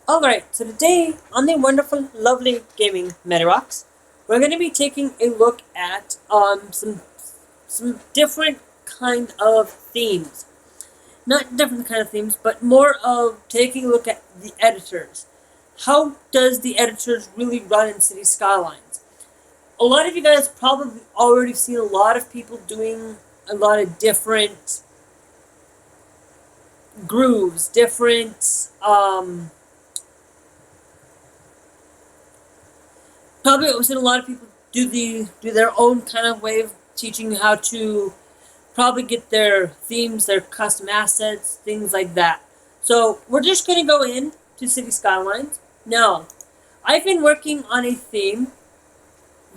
Alright, so today on the wonderful, lovely gaming Rocks, we're going to be taking a look at some different kind of themes. Not different kind of themes, but more of taking a look at the editors. How does the editors really run in City Skylines? A lot of you guys probably already seen a lot of people doing a lot of different grooves, different probably I've seen a lot of people do their own kind of way of teaching you how to probably get their themes, their custom assets, things like that. So we're just gonna go in to City Skylines. Now, I've been working on a theme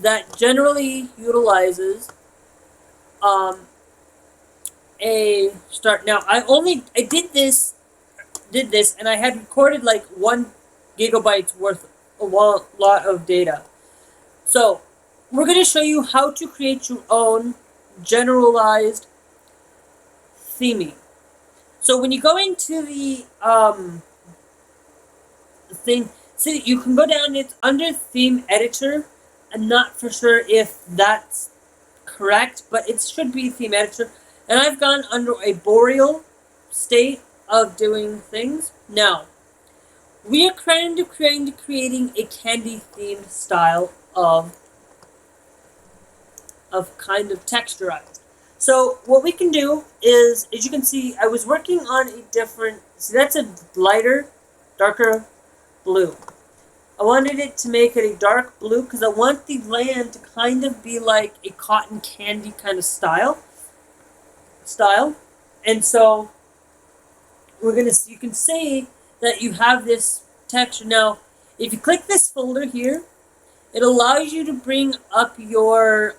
that generally utilizes a start. Now I did this and I had recorded like 1 gigabytes worth a lot of data. So, we're going to show you how to create your own generalized theming. So, when you go into the thing, see, you can go down, it's under Theme Editor. I'm not for sure if that's correct, but it should be Theme Editor. And I've gone under a boreal state of doing things. Now, we are creating a candy themed style of kind of texturized. So what we can do is, as you can see, I was working on a different, see that's a lighter, darker blue. I wanted it to make it a dark blue because I want the land to kind of be like a cotton candy kind of style. And so you can see that you have this texture. Now, if you click this folder here, it allows you to bring up your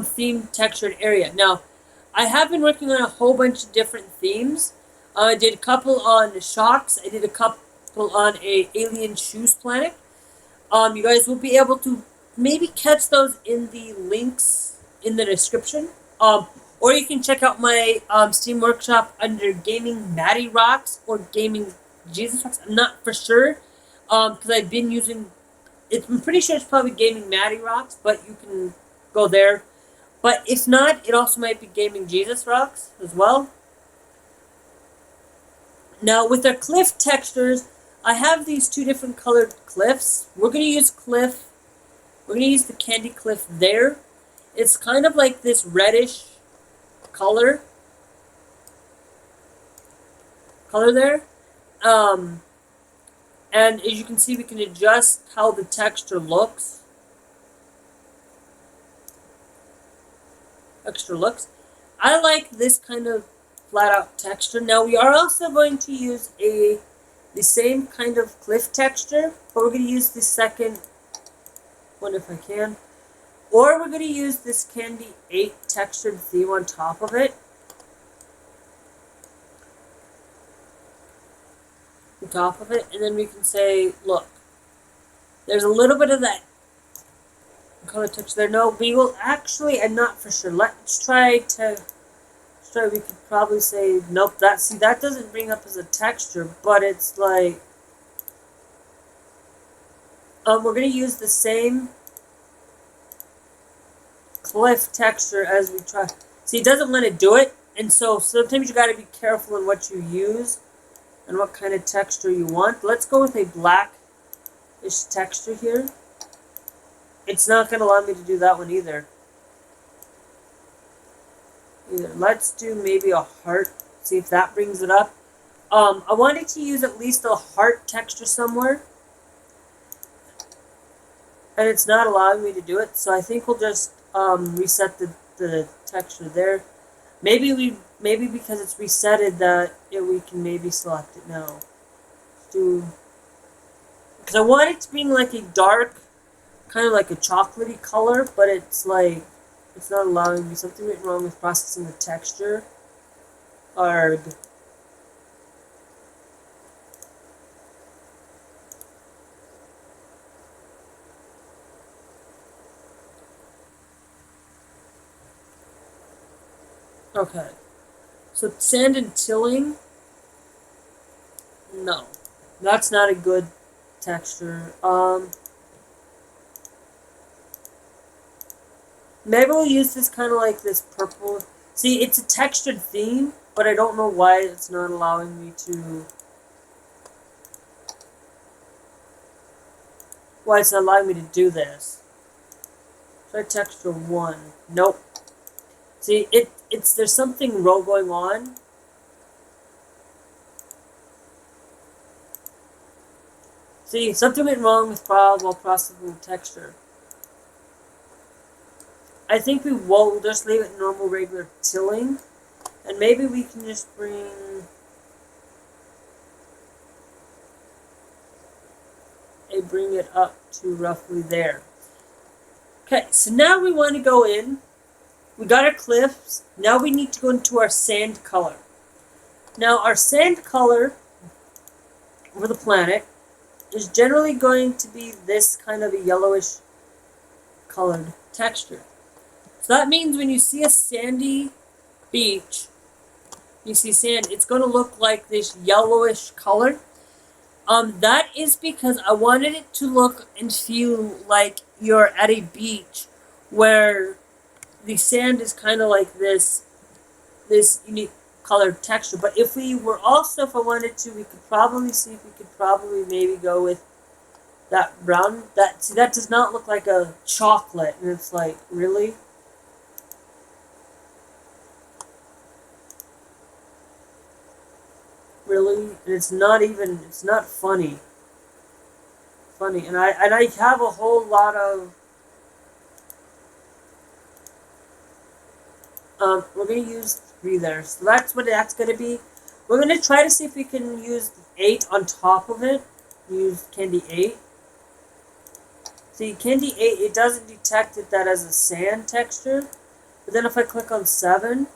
theme textured area. Now, I have been working on a whole bunch of different themes. I did a couple on the shocks. I did a couple on a alien shoes planet. You guys will be able to maybe catch those in the links in the description. Or you can check out my Steam Workshop under Gaming Maddie Rocks or Gaming Jesus Rocks. I'm not for sure because I've been using. I'm pretty sure it's probably Gaming Maddie Rocks, but you can go there. But if not, it also might be Gaming Jesus Rocks as well. Now with our cliff textures, I have these 2 different colored cliffs. We're going to use cliff. We're going to use the candy cliff there. It's kind of like this reddish color there. And as you can see, we can adjust how the texture looks. I like this kind of flat out texture. Now we are also going to use the same kind of cliff texture, but we're going to use the second one if I can. Or we're going to use this Candy 8 textured theme on top of it. And then we can say, look, there's a little bit of that color texture there. No, we will actually, I'm not for sure. Let's try, we could probably say, nope, that doesn't bring up as a texture, but it's like, we're going to use the same cliff texture as we try. See, it doesn't want to do it, and so sometimes you got to be careful in what you use and what kind of texture you want. Let's go with a blackish texture here. It's not going to allow me to do that one either. Let's do maybe a heart. See if that brings it up. I wanted to use at least a heart texture somewhere, and it's not allowing me to do it. So I think we'll just reset the texture there. Maybe because it's resetted that we can maybe select it now. Because I want it to be like a dark, kind of like a chocolatey color, but it's like it's not allowing me. Something went wrong with processing the texture. Arg. Okay. So sand and tilling, no, that's not a good texture. Maybe we'll use this kind of like this purple. See, it's a textured theme, but I don't know why it's not allowing me to. Why it's not allowing me to do this. Try texture 1. Nope. See, there's something wrong going on. See, something went wrong with file while processing the texture. I think we'll just leave it normal regular tilling. And maybe we can just bring it up to roughly there. Okay, so now we want to go in. We got our cliffs. Now we need to go into our sand color. Now our sand color over the planet is generally going to be this kind of a yellowish colored texture. So that means when you see a sandy beach, you see sand, it's going to look like this yellowish color. That is because I wanted it to look and feel like you're at a beach where the sand is kind of like this unique colored texture. But if I wanted to, we could probably maybe go with that brown. That does not look like a chocolate, and it's like, really? Really? And it's not funny. And I have a whole lot of we're gonna use 3 there. So that's what that's gonna be. We're gonna try to see if we can use 8 on top of it. Use candy 8. See, candy 8, it doesn't detect it that as a sand texture. But then if I click on 7,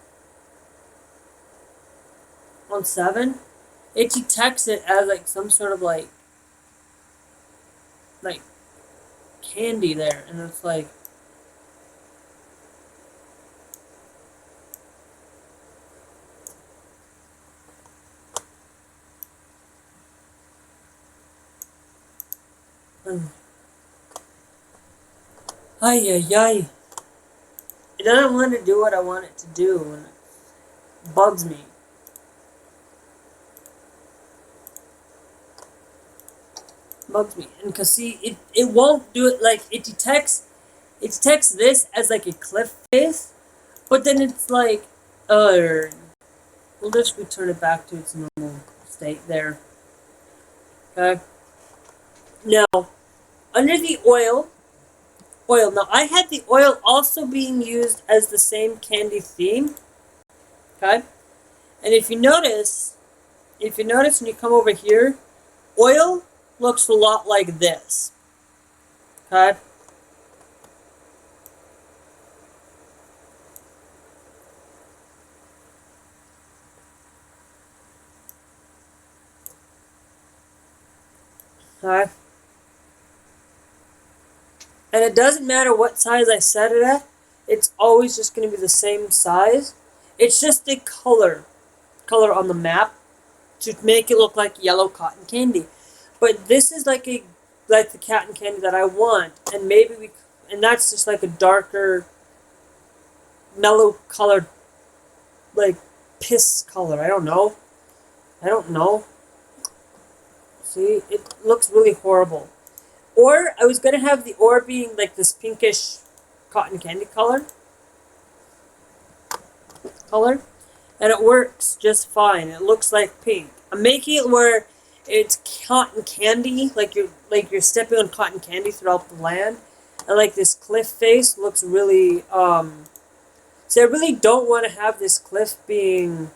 it detects it as like some sort of like candy there, and it's like, ay. It doesn't want to do what I want it to do, and it bugs me. And cause see, it won't do it. Like, it detects this as like a cliff face, but then it's like, we'll just return it back to its normal state there. Okay. Now, under the oil. Now I had the oil also being used as the same candy theme. Okay. And if you notice when you come over here, oil looks a lot like this. Okay. Okay. And it doesn't matter what size I set it at, it's always just going to be the same size. It's just the color on the map to make it look like yellow cotton candy. But this is like the cotton candy that I want, and and that's just like a darker, mellow colored, like piss color. I don't know. See, it looks really horrible. Or I was gonna have the ore being like this pinkish cotton candy color, and it works just fine. It looks like pink. I'm making it where it's cotton candy, like you're stepping on cotton candy throughout the land, and like this cliff face looks really. So I really don't want to have this cliff being.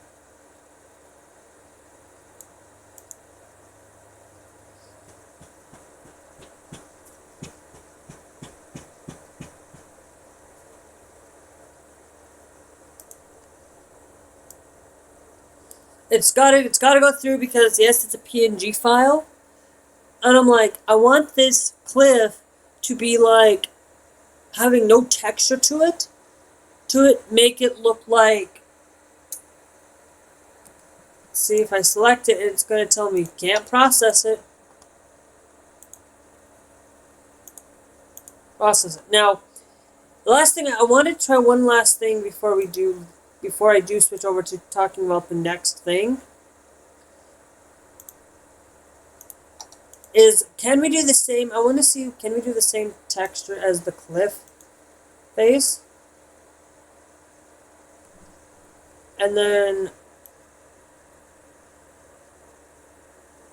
It's gotta go through because yes, it's a PNG file, and I'm like, I want this cliff to be like having no texture to it, make it look like see if I select it, it's going to tell me can't process it. Process it. Now, the last thing, I want to try one last thing before I do switch over to talking about the next thing. Is, can we do the same, I want to see, can we do the same texture as the cliff face? And then,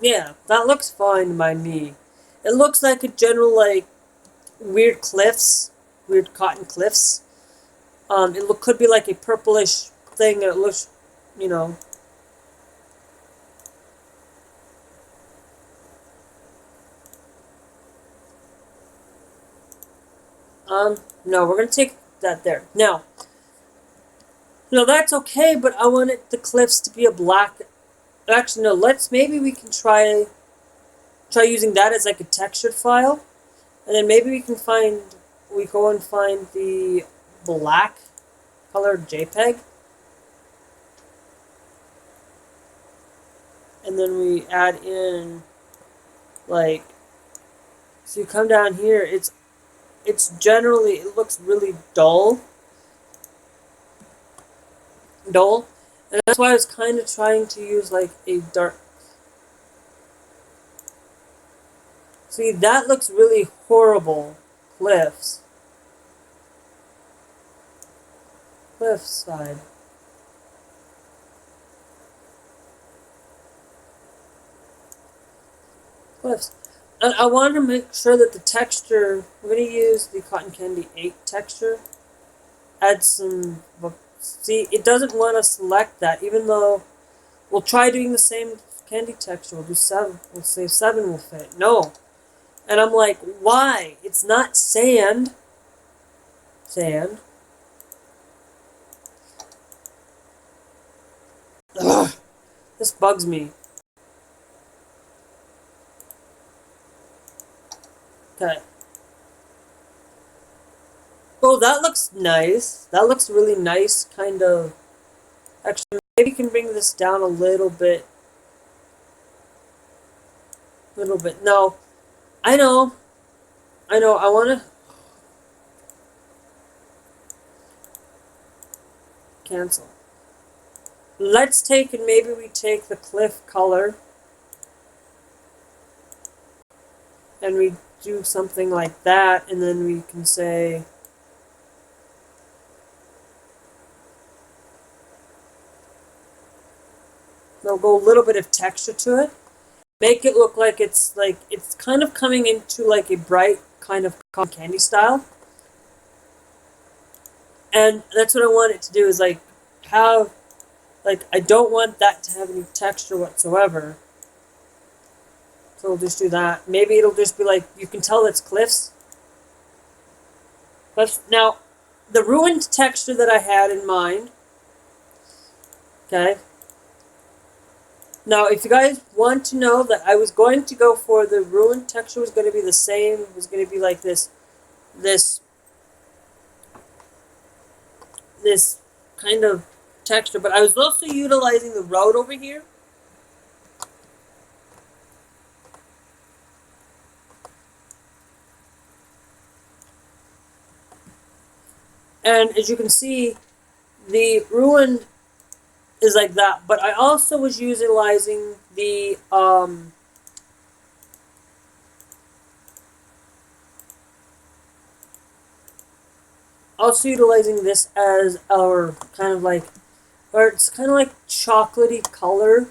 yeah, that looks fine by me. It looks like a general, like, weird cliffs, weird cotton cliffs. Could be like a purplish thing. It looks, you know. No, we're gonna take that there. Now, that's okay, but I want the cliffs to be a black. Actually, no. Maybe we can try using that as like a textured file, and then maybe we go and find the black colored JPEG, and then we add in, like, so you come down here, it's generally, it looks really dull, and that's why I was kind of trying to use like a dark. See, that looks really horrible. Cliffs. Cliffside. Cliffs. And I want to make sure that the texture, we're going to use the Cotton Candy 8 texture. Add some, see, it doesn't want to select that, even though we'll try doing the same candy texture. We'll do 7. We'll say 7 will fit. No. And I'm like, why? It's not sand. Sand. Ugh. This bugs me. Okay. Oh, that looks nice. That looks really nice, kind of. Actually, maybe you can bring this down a little bit. No. I know. I want to cancel. Let's take, and maybe we take the cliff color and we do something like that, and then we can say we'll go a little bit of texture to it. Make it look like it's kind of coming into like a bright kind of cotton candy style. And that's what I want it to do, is like have, like, I don't want that to have any texture whatsoever. So we'll just do that. Maybe it'll just be like, you can tell it's cliffs. Now, the ruined texture that I had in mind, okay. Now, if you guys want to know that I was going to go for the ruined texture, was going to be the same, was going to be like this kind of texture, but I was also utilizing the road over here. And as you can see, the ruined is like that, but I also was utilizing the this as our kind of like, or it's kind of like chocolatey color,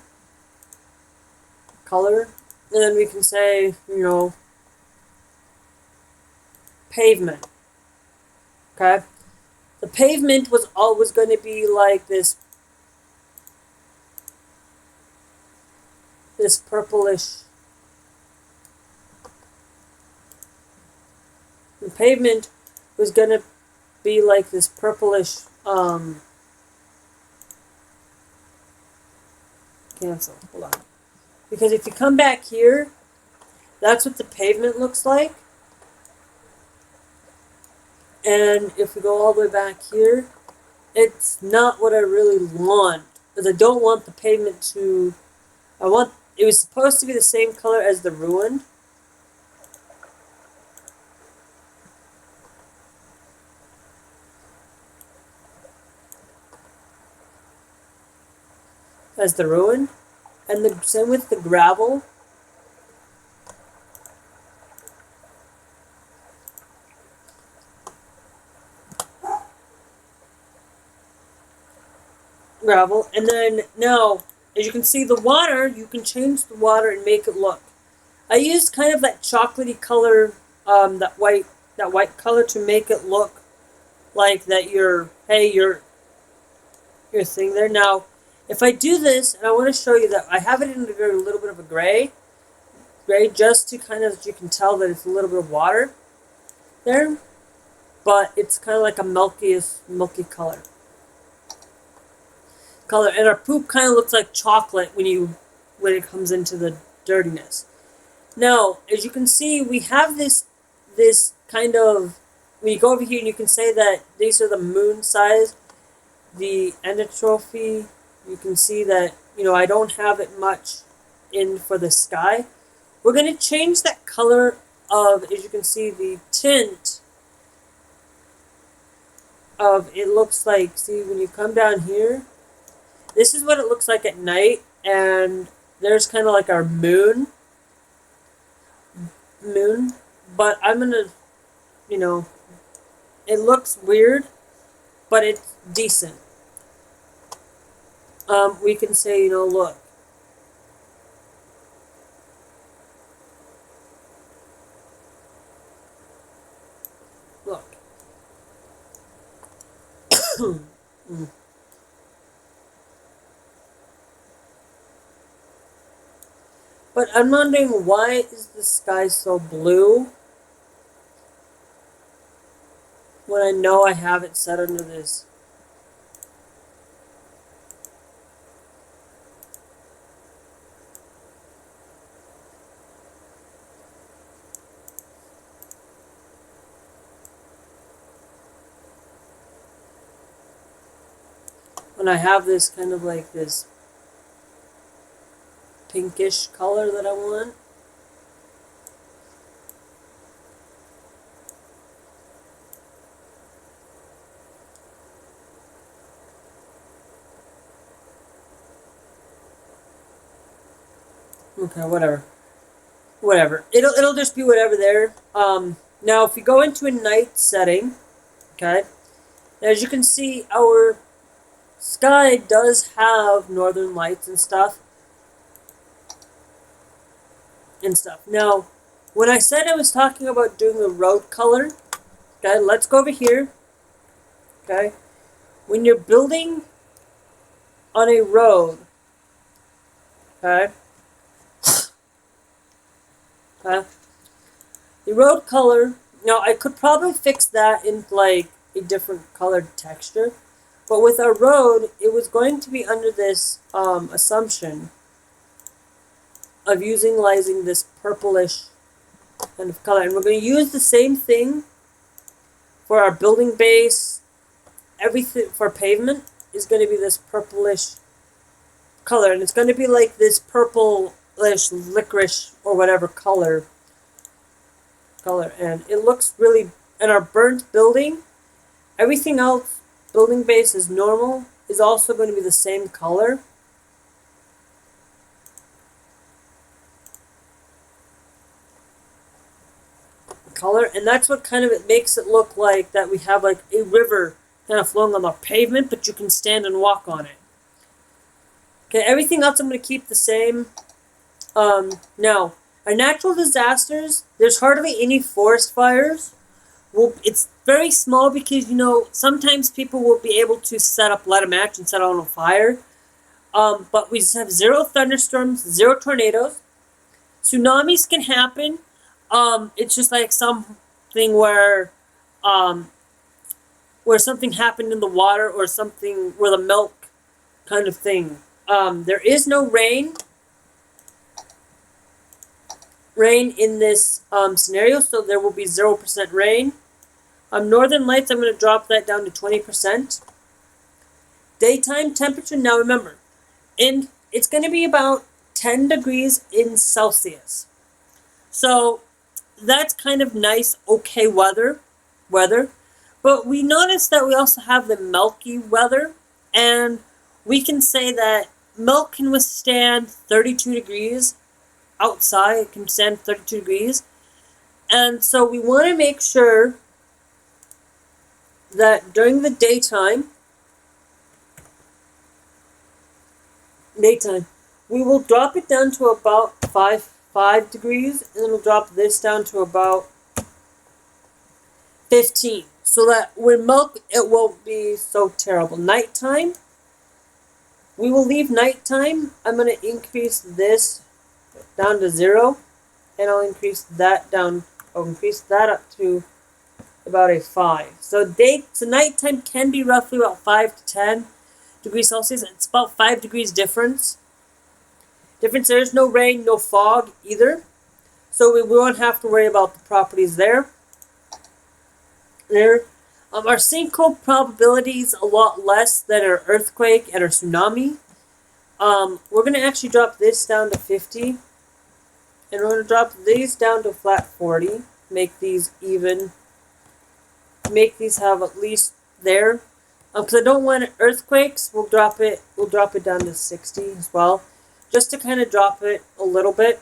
and then we can say, pavement. Okay, the pavement was always going to be like this purplish. The pavement was going to be like this purplish, cancel, hold on. Because if you come back here, that's what the pavement looks like. And if we go all the way back here, it's not what I really want. because I don't want the pavement to, it was supposed to be the same color as the ruin. And the same with the gravel. And then now, as you can see, the water, you can change the water and make it look. I used kind of that chocolatey color, that white color to make it look like that your thing there. Now, if I do this, and I want to show you that I have it in a little bit of a gray, just to kind of, as you can tell that it's a little bit of water there, but it's kind of like a milky color. And our poop kind of looks like chocolate when it comes into the dirtiness. Now, as you can see, we have this kind of, when you go over here and you can say that these are the moon size, the endotrophy, you can see that, I don't have it much in for the sky. We're going to change that color of, as you can see, the tint of, it looks like, see, when you come down here, this is what it looks like at night, and there's kind of like our moon, but I'm going to, it looks weird, but it's decent. We can say, look. But I'm wondering, why is the sky so blue when I know I have it set under this? When I have this kind of like this pinkish color that I want. Okay, whatever. It'll just be whatever there. Now if you go into a night setting, okay, as you can see, our sky does have northern lights and stuff. Now, when I said I was talking about doing the road color, okay, let's go over here. Okay, when you're building on a road, okay, the road color. Now, I could probably fix that in like a different colored texture, but with our road, it was going to be under this assumption of utilizing this purplish kind of color. And we're going to use the same thing for our building base. Everything for pavement is going to be this purplish color. And it's going to be like this purplish licorice or whatever color. And it looks really, and our burnt building, everything else, building base is normal, is also going to be the same color. And that's what kind of it makes it look like that we have like a river kind of flowing on the pavement, but you can stand and walk on it. Okay, everything else I'm going to keep the same. Now, our natural disasters, there's hardly any forest fires. Well, it's very small because, sometimes people will be able to light a match and set on a fire. But we just have 0 thunderstorms, 0 tornadoes. Tsunamis can happen. It's just like something where something happened in the water or something where the milk kind of thing. There is no rain in this scenario, so there will be 0% rain. Northern lights, I'm going to drop that down to 20%. Daytime temperature, now remember, And it's going to be about 10 degrees in Celsius. So that's kind of nice, okay weather. But we notice that we also have the milky weather, and we can say that milk can withstand 32 degrees outside. It can stand 32 degrees. And so we want to make sure that during the daytime, we will drop it down to about 5 degrees, and then we'll drop this down to about 15, so that when milk, it won't be so terrible. Nighttime, we will leave nighttime. I'm going to increase this down to 0, and I'll increase that down. I'll increase that up to about a 5. So nighttime can be roughly about 5 to 10 degrees Celsius. It's about 5 degrees difference. There's no rain, no fog either, so we won't have to worry about the properties there. Our sinkhole probability is a lot less than our earthquake and our tsunami. We're going to actually drop this down to 50, and we're going to drop these down to flat 40. Make these even. Make these have at least there. Because I don't want earthquakes, we'll drop it down to 60 as well, just to kind of drop it a little bit.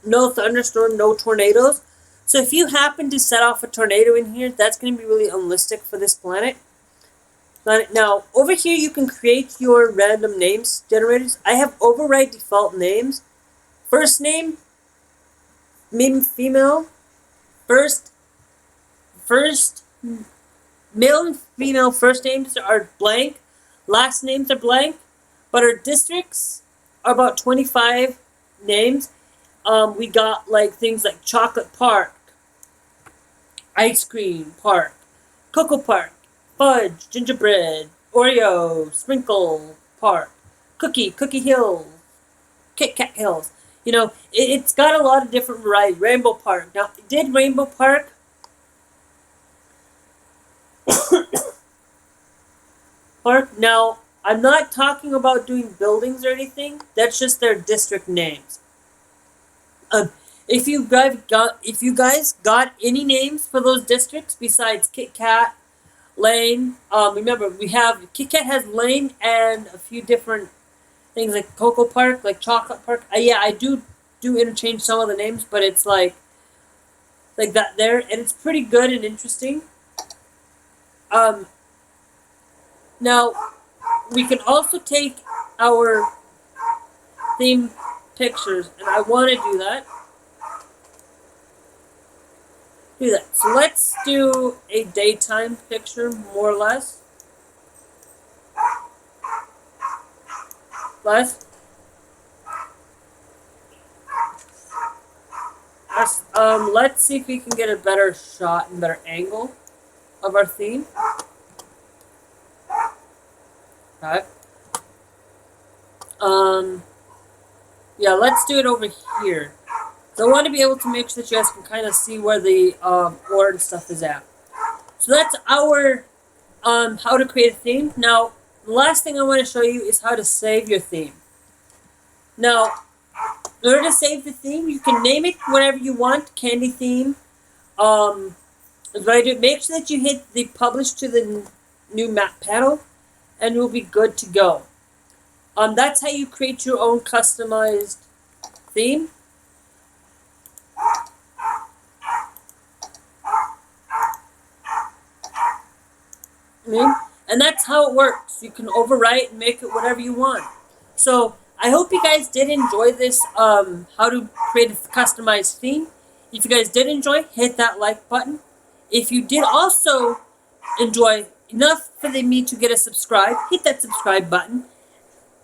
No thunderstorm, no tornadoes. So if you happen to set off a tornado in here, that's going to be really unrealistic for this planet. Now, over here you can create your random names generators. I have override default names. First name, female. First male and female first names are blank. Last names are blank. But our districts are about 25 names. We got like things like Chocolate Park, Ice Cream Park, Cocoa Park, Fudge, Gingerbread, Oreo, Sprinkle Park, Cookie Hill, Kit Kat Hills. You know, it's got a lot of different varieties. Rainbow Park. Now, did Rainbow Park now, I'm not talking about doing buildings or anything. That's just their district names. If you guys got any names for those districts besides Kit Kat, Lane, remember we have Kit Kat has Lane and a few different things like Cocoa Park, like Chocolate Park. Yeah, I do interchange some of the names, but it's like that there, and it's pretty good and interesting. Now, we can also take our theme pictures, and I want to do that. So let's do a daytime picture, more or less. Let's see if we can get a better shot and better angle of our theme. Okay. Yeah, let's do it over here. So I want to be able to make sure that you guys can kind of see where the orange stuff is at. So that's our how to create a theme. Now, the last thing I want to show you is how to save your theme. Now, in order to save the theme, you can name it whatever you want. Candy theme. That's what I do. Make sure that you hit the publish to the new map panel, and you'll be good to go. That's how you create your own customized theme. And that's how it works. You can overwrite and make it whatever you want. So I hope you guys did enjoy this how to create a customized theme. If you guys did enjoy, hit that like button. If you did also enjoy enough for me to get a subscribe, hit that subscribe button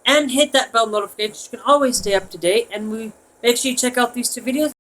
and hit that bell notification. You can always stay up to date, and make sure you check out these 2 videos.